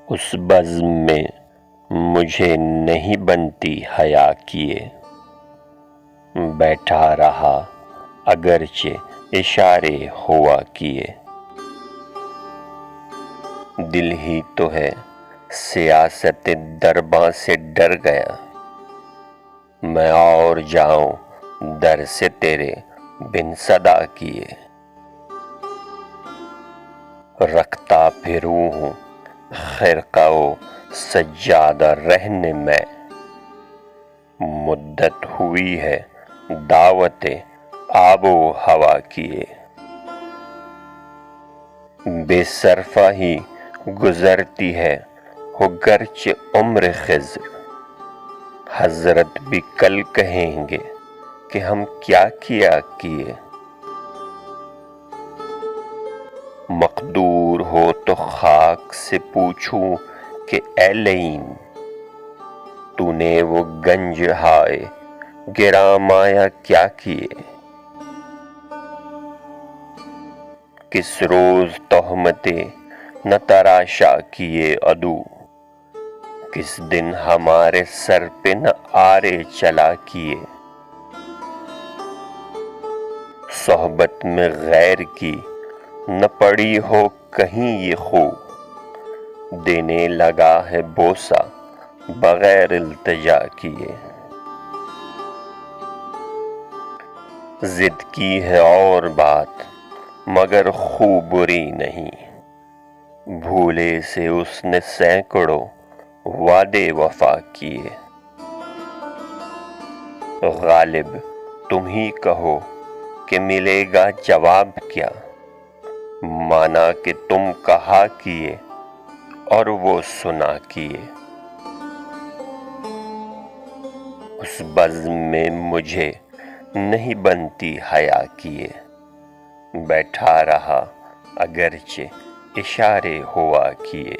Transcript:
اس بزم میں مجھے نہیں بنتی حیا کیے، بیٹھا رہا اگرچہ اشارے ہوا کیے۔ دل ہی تو ہے سیاست درباں سے ڈر گیا، میں اور جاؤں در سے تیرے بن صدا کیے۔ رکھتا پھروں ہوں خرقہ و سجادہ رہن میں، مدت ہوئی ہے دعوت آب و ہوا کیے۔ بے صرفہ ہی گزرتی ہے ہو گرچہ عمر خضر، حضرت بھی کل کہیں گے کہ ہم کیا کیا کیے۔ مقدور ہو تو خاک سے پوچھوں کہ اے لعین، تو نے وہ گنج ہائے گراں مایہ کیا کیے۔ کس روز تہمتیں نہ تراشا کیے عدو، کس دن ہمارے سر پہ نہ آرے چلا کیے۔ صحبت میں غیر کی نہ پڑی ہو کہیں یہ خو، دینے لگا ہے بوسہ بغیر التجا کیے۔ ضد کی ہے اور بات مگر خو بری نہیں، بھولے سے اس نے سینکڑوں وعدے وفا کیے۔ غالب تم ہی کہو کہ ملے گا جواب کیا، مانا کہ تم کہا کیے اور وہ سنا کیے۔ اس بزم میں مجھے نہیں بنتی حیا کیے، بیٹھا رہا اگرچہ اشارے ہوا کیے۔